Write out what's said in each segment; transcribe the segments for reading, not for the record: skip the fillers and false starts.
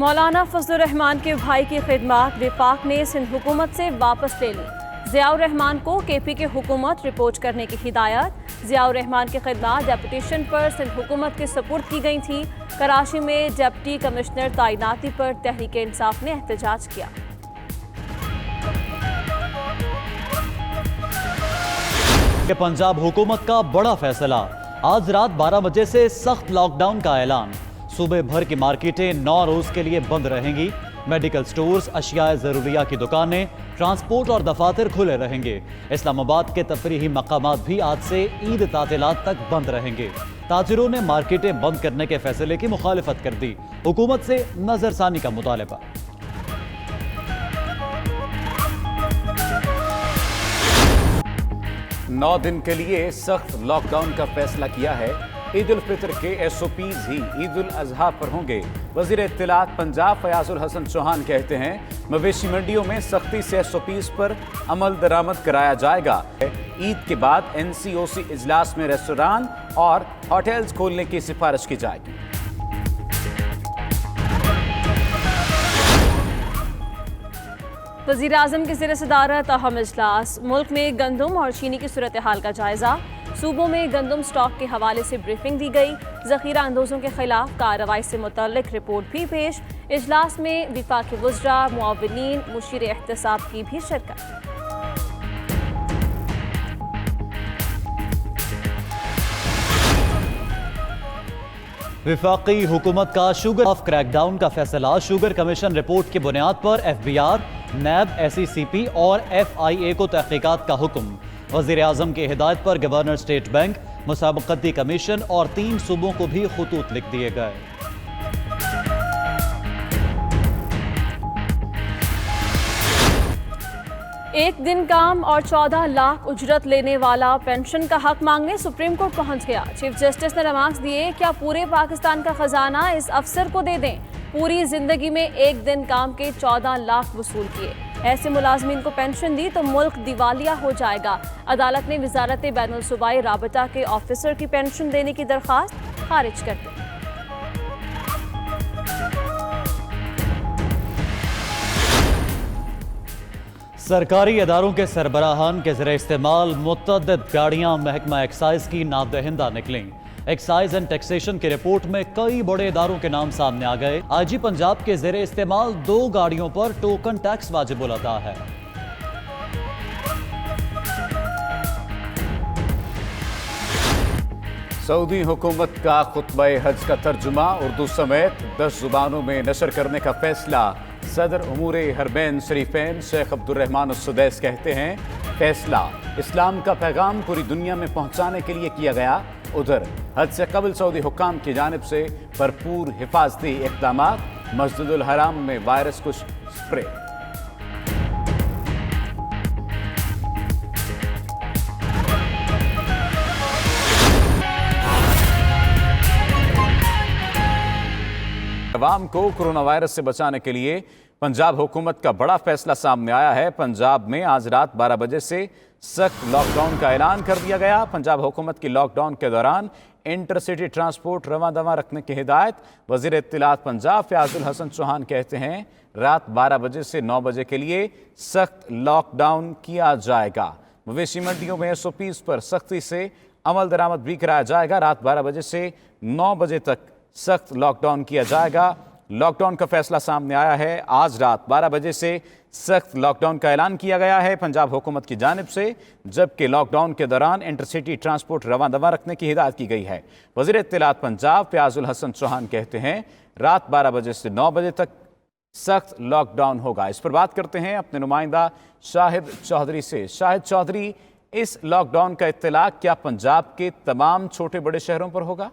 मौलाना फजलुर रहमान के भाई की खिदमत विफाक ने सिंध हुकूमत से वापस ले ली। ज़ियाउर रहमान को केपी के हुकूमत रिपोर्ट करने की हिदायत। ज़ियाउर रहमान की खिदमत डेपुटेशन पर सिंध हुकूमत के सपुर्द की गई थी। कराची में डिप्टी कमिश्नर तैनाती पर तहरीक इंसाफ ने एहतजाज किया। पंजाब हुकूमत का बड़ा फैसला, आज रात 12 बजे से सख्त लॉकडाउन का ऐलान। सूबे भर की मार्केटें 9 रोज के लिए बंद रहेंगी। मेडिकल स्टोर्स, अशियाए ज़रूरिया की दुकानें, ट्रांसपोर्ट और दफातर खुले रहेंगे। इस्लामाबाद के तफरीही मकामात भी आज से ईद तातीलात तक बंद रहेंगे। ताजिरों ने मार्केटें बंद करने के फैसले की मुखालिफत कर दी। हुकूमत से नजरसानी का मुतालबा। 9 दिन के लिए सख्त लॉकडाउन का फैसला किया है। ईद उल फितर के SOPs ही ईद उल अजहा पर होंगे। वजीर इत्तलात पंजाब फयाजुल हसन चौहान कहते हैं, मवेशी मंडियों में सख्ती से SOPs पर अमल दरामद कराया जाएगा। ईद के बाद NCOC इजलास में रेस्टोरां और होटल्स खोलने की सिफारिश की जाएगी। वज़ीर आज़म की ज़ेर सदारत अहम इजलास। मुल्क में गंदम और चीनी की सूरत हाल का जायजा। सूबों में गंदम स्टॉक के हवाले से ब्रीफिंग दी गई। ज़ख़ीरा अंदोज़ों के खिलाफ कार्रवाई से मुतल्लिक रिपोर्ट भी पेश। इजलास में विफाकी वज़रा, मुआविनीन, मुशीर एहतसाब की भी शिरकत। विफाकी हुकूमत का शुगर ऑफ क्रैकडाउन का फैसला। शुगर कमीशन रिपोर्ट की बुनियाद पर FBR, NAB, SECP और FIA को तहकीकात का हुक्म। वज़ीर आज़म की हिदायत पर गवर्नर स्टेट बैंक, मुसाबकती कमीशन और 3 सूबों को भी खुतूत लिख दिए गए। एक दिन काम और 14 लाख उजरत लेने वाला पेंशन का हक मांगने सुप्रीम कोर्ट पहुंच गया। चीफ जस्टिस ने रिमार्क्स दिए, क्या पूरे पाकिस्तान का खजाना इस अफसर को दे दें? पूरी जिंदगी में एक दिन काम के 14 लाख वसूल किए, ऐसे मुलाजमीन को पेंशन दी तो मुल्क दिवालिया हो जाएगा। अदालत ने वजारत बैनुल सूबाई राबता के ऑफिसर की पेंशन देने की दरख्वास्त खारिज कर दी। सरकारी इदारों के सरबराहान के ज़रिए इस्तेमाल मुतअद्दिद गाड़ियां महकमा एक्साइज की नादहिंदा निकलीं। एक्साइज एंड टैक्सेशन की रिपोर्ट में कई बड़े इदारों के नाम सामने आ गए। IG पंजाब के ज़रिए इस्तेमाल 2 गाड़ियों पर टोकन टैक्स वाजिब अदा है। सऊदी हुकूमत का खुतबा हज का तर्जुमा उर्दू समेत 10 जुबानों में नशर करने का फैसला। सदर उमूर हरमैन शरीफैन शेख अब्दुर्रहमान उस-सुदैस कहते हैं, फैसला इस्लाम का पैगाम पूरी दुनिया में पहुंचाने के लिए किया गया। उधर हज से कबल सऊदी हुक्काम की जानिब से भरपूर हिफाजती इक़दामात। मस्जिदुल हराम में वायरस कुछ स्प्रे। अवाम को कोरोना वायरस से बचाने के लिए पंजाब हुकूमत का बड़ा फैसला सामने आया है। पंजाब में आज रात 12 बजे से सख्त लॉकडाउन का ऐलान कर दिया गया। पंजाब हुकूमत की लॉकडाउन के दौरान इंटरसिटी ट्रांसपोर्ट रवां दवां रखने की हिदायत। वज़ीर इत्तलात पंजाब फयाजुल हसन चौहान कहते हैं, रात 12 बजे से 9 बजे के लिए सख्त लॉकडाउन किया जाएगा। मवेशी मंडियों में SOPs पर सख्ती से अमल दरामद भी कराया जाएगा। रात 12 बजे से 9 बजे तक सख्त लॉकडाउन किया जाएगा। लॉकडाउन का फैसला सामने आया है। आज रात 12 बजे से सख्त लॉकडाउन का ऐलान किया गया है पंजाब हुकूमत की जानिब से, जबकि लॉकडाउन के दौरान इंटरसिटी ट्रांसपोर्ट रवां दवां रखने की हिदायत की गई है। वज़ीर इत्तलात पंजाब फयाजुल हसन चौहान कहते हैं, रात 12 बजे से 9 बजे तक सख्त लॉकडाउन होगा। इस पर बात करते हैं अपने नुमाइंदा शाहिद चौधरी से। शाहिद चौधरी, इस लॉकडाउन का इत्तला क्या पंजाब के तमाम छोटे बड़े शहरों पर होगा?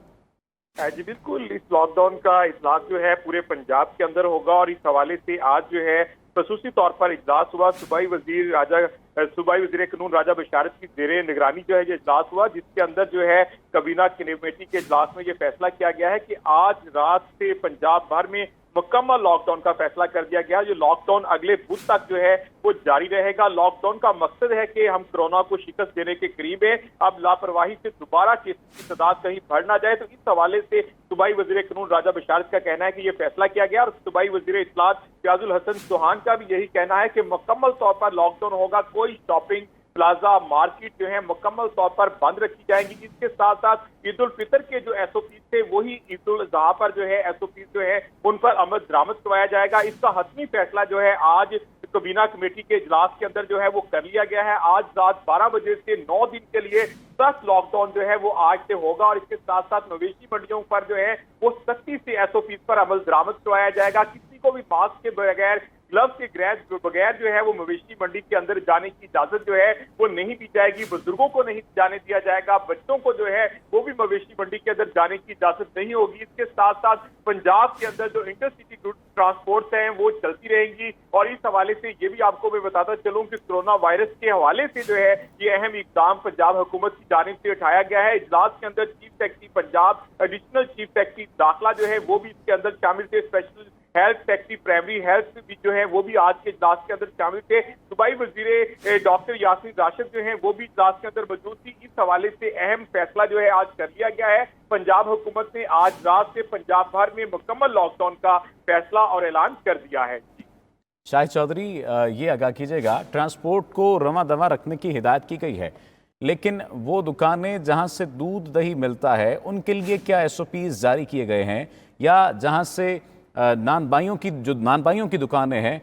जी बिल्कुल, इस लॉकडाउन का इजलास जो है पूरे पंजाब के अंदर होगा और इस हवाले से आज जो है खसूसी तौर पर इजलास हुआ। सूबाई वजीर कानून राजा बशारत की ज़ेरे निगरानी जो है ये इजलास हुआ, जिसके अंदर जो है कबीना कमेटी के इजलास में ये फैसला किया गया है कि आज रात से पंजाब भर में मुकम्मल लॉकडाउन का फैसला कर दिया गया। जो लॉकडाउन अगले बुध तक जो है वो जारी रहेगा। लॉकडाउन का मकसद है कि हम कोरोना को शिकस्त देने के करीब है। अब लापरवाही से दोबारा केसेस की तादाद कहीं बढ़ ना जाए, तो इस हवाले से सूबाई वजीर कानून राजा बशारत का कहना है कि ये फैसला किया गया। और सूबाई वजीर इत्तलात फयाजुल हसन चौहान का भी यही कहना है कि मुकम्मल तौर पर लॉकडाउन होगा। कोई शॉपिंग प्लाजा, मार्केट जो है मुकम्मल तौर पर बंद रखी जाएंगी। इसके साथ साथ ईद उल फितर के जो SOP थे वही ईद उल अजहा पर जो है SOP जो है उन पर अमल दरामद करवाया जाएगा। इसका हतमी फैसला जो है आज कबीना कमेटी के इजलास के अंदर जो है वो कर लिया गया है। आज रात 12 बजे से 9 दिन के लिए सख्त लॉकडाउन जो है वो आज से होगा। और इसके साथ साथ मवेशी मंडियों पर जो है वो सख्ती से SOP पर अमल दरामद करवाया जाएगा। किसी को भी मास्क के बगैर, ग्लव्स के बगैर जो है वो मवेशी मंडी के अंदर जाने की इजाजत जो है वो नहीं दी जाएगी। बुजुर्गों को नहीं जाने दिया जाएगा। बच्चों को जो है वो भी मवेशी मंडी के अंदर जाने की इजाजत नहीं होगी। इसके साथ साथ पंजाब के अंदर जो इंटरसिटी ट्रांसपोर्ट हैं वो चलती रहेंगी। और इस हवाले से ये भी आपको मैं बताता चलूं कि कोरोना वायरस के हवाले से जो है ये अहम इकदाम पंजाब हुकूमत की जानिब से उठाया गया है। इजलास के अंदर chief secretary Punjab, additional chief secretary दाखिला जो है वो भी इसके अंदर शामिल थे। Special health secretary primary health भी जो है वो भी आज के इजलास के अंदर शामिल थे। सूबाई वजीर डॉक्टर यासीन राशिद जो है वो भी इजलास के अंदर मौजूद थी। इस हवाले से अहम फैसला जो है आज कर लिया गया है। पंजाब हुकूमत ने आज रात से पंजाब भर में मुकम्मल लॉकडाउन का फैसला और ऐलान कर दिया है। शाहिद चौधरी, ये आगाह कीजिएगा, ट्रांसपोर्ट को रवां दवा रखने की हिदायत की गई है, लेकिन वो दुकानें जहां से दूध दही मिलता है उनके लिए क्या SOPs जारी किए गए हैं, या जहां से नान बाइयों की दुकानें हैं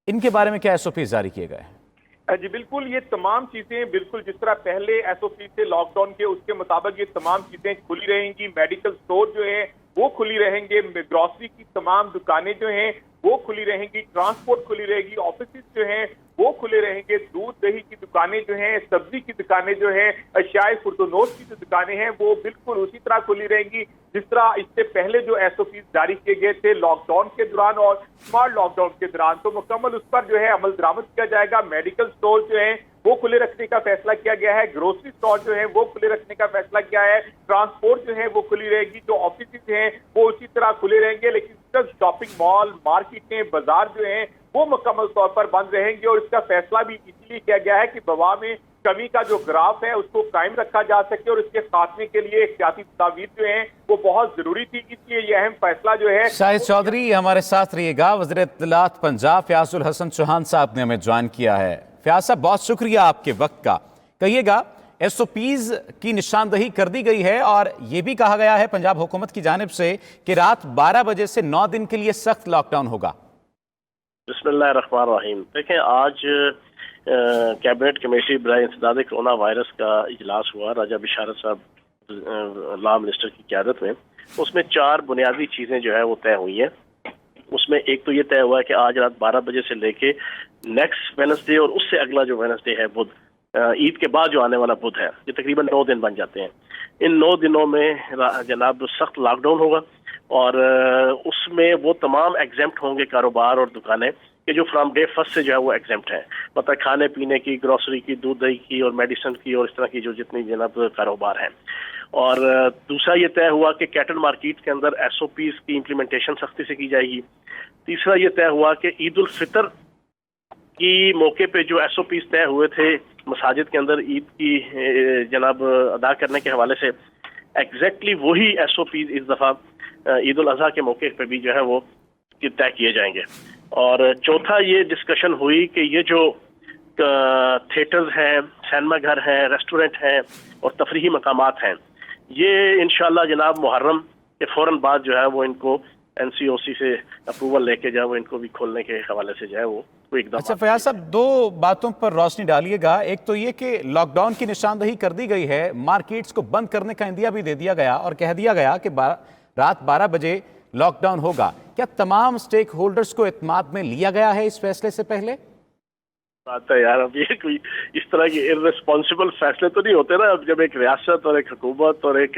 इनके बारे में क्या SOPs जारी किए गए हैं? जी बिल्कुल, ये तमाम चीजें बिल्कुल जिस तरह पहले SOP से लॉकडाउन के उसके मुताबिक ये तमाम चीजें खुली रहेंगी। मेडिकल स्टोर जो है वो खुली रहेंगे, ग्रोसरी की तमाम दुकानें जो हैं वो खुली रहेंगी, ट्रांसपोर्ट खुली रहेगी, ऑफिस जो हैं वो खुले रहेंगे, दूध दही की दुकानें जो हैं, सब्जी की दुकानें जो हैं, अशियाए खुर्दोनोश की जो दुकानें हैं वो बिल्कुल उसी तरह खुली रहेंगी जिस तरह इससे पहले जो SOP जारी किए गए थे लॉकडाउन के दौरान और स्मार्ट लॉकडाउन के दौरान। तो मुकम्मल उस पर जो है अमल दरामद किया जाएगा। मेडिकल स्टोर जो है वो खुले रखने का फैसला किया गया है। ग्रोसरी स्टोर जो है वो खुले रखने का फैसला किया है। ट्रांसपोर्ट जो है वो खुली रहेगी। जो ऑफिस हैं वो उसी तरह खुले रहेंगे, लेकिन सिर्फ शॉपिंग मॉल, मार्केटें, बाजार जो हैं वो मुकम्मल तौर पर बंद रहेंगे। और इसका फैसला भी इसलिए किया गया है कि वबा में कमी का जो ग्राफ है उसको कायम रखा जा सके और इसके खात्मे के लिए एहतियाती तदाबीर जो है वो बहुत जरूरी थी। इसलिए यह अहम फैसला जो है। शाहिद चौधरी हमारे साथ रहिएगा। वज़ीर इत्तलात पंजाब फयाजुल हसन चौहान साहब ने हमें ज्वाइन किया है। फयाज साहब, बहुत शुक्रिया आपके वक्त का। कहिएगा, SOPs की निशानदही कर दी गई है और ये भी कहा गया है पंजाब हुकूमत की जानिब से कि रात 12 बजे से 9 दिन के लिए सख्त लॉकडाउन होगा। बिस्मिल्लाहिर्रहमानिर्रहीम। देखें, आज कैबिनेट कमेटी बराए इंसदाद कोरोना वायरस का इजलास हुआ राजा बशारत साहब लॉ मिनिस्टर की क़यादत में। उसमें 4 बुनियादी चीज़ें जो है वो तय हुई हैं। उसमें एक तो ये तय हुआ है कि आज रात 12 बजे से लेके नेक्स्ट वेडनेसडे और उससे अगला जो वेडनेसडे है बुध, ईद के बाद जो आने वाला बुध है, ये तकरीबन 9 दिन बन जाते हैं। इन 9 दिनों में जनाब सख्त लॉकडाउन होगा और उसमें वो तमाम एग्जेम्प्ट होंगे कारोबार और दुकानें कि जो फ्राम डे फर्स्ट से जो है वो एग्जेम्प्ट हैं, मतलब खाने पीने की, ग्रोसरी की, दूध दही की और मेडिसिन की और इस तरह की जो जितनी जनाब कारोबार हैं। और दूसरा ये तय हुआ कि कैटल मार्केट के अंदर SOPs की इम्प्लीमेंटेशन सख्ती से की जाएगी। तीसरा ये तय हुआ कि ईद उल फितर की मौके पे जो SOPs तय हुए थे मसाजिद के अंदर ईद की जनाब अदा करने के हवाले से एग्जैक्टली वही SOPs इस दफ़ा ईद उल अजहा के मौके पे भी जो है वो तय किए जाएंगे। और चौथा ये डिस्कशन हुई कि ये जो थिएटर्स हैं, सिनेमा घर हैं, रेस्टोरेंट हैं और तफरीही मकामात हैं, ये इंशाल्लाह जनाब मुहर्रम के फ़ौरन बाद जो है वो इनको NCOC से अप्रूवल लेके जो है वो इनको भी खोलने के हवाले से जो है वो एकदम। अच्छा फयाज साहब, 2 बातों पर रोशनी डालिएगा। एक तो ये कि लॉकडाउन की निशानदही कर दी गई है, मार्केट्स को बंद करने का इंदिया भी दे दिया गया और कह दिया गया कि रात 12 बजे लॉकडाउन होगा। क्या तमाम स्टेक होल्डर्स को इत्माद में लिया गया है इस फैसले से पहले? बात है यार, अब ये कोई इस तरह के इर्रेस्पॉन्सिबल फैसले तो नहीं होते ना। अब जब एक रियासत और एक हुकूमत और एक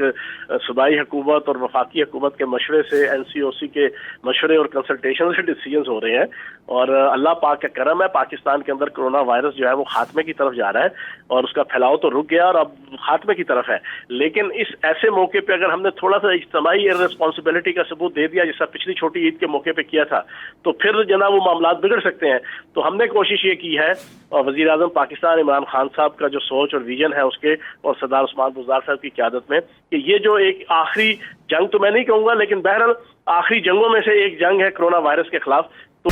सूबाई हुकूमत और वफाकी हुकूमत के मशवरे से, NCOC के मशवरे और कंसल्टेशन से डिसीजंस हो रहे हैं, और अल्लाह पाक का करम है, पाकिस्तान के अंदर कोरोना वायरस जो है वो खात्मे की तरफ जा रहा है और उसका फैलाव तो रुक गया और अब खात्मे की तरफ है। लेकिन इस ऐसे मौके पे अगर हमने थोड़ा सा इज्तिमाई रिस्पॉन्सिबिलिटी का सबूत दे दिया, जैसा पिछली छोटी ईद के मौके पे किया था, तो फिर जनाब वो मामला बिगड़ सकते हैं। तो हमने कोशिश ये की है, और वजीर आजम पाकिस्तान इमरान खान साहब का जो सोच और विजन है उसके, और सरदार उस्मान बुज़दार साहब की क़यादत में, कि ये जो एक आखिरी जंग तो मैं नहीं कहूँगा, लेकिन बहरहाल आखिरी जंगों में से एक जंग है कोरोना वायरस के खिलाफ। तो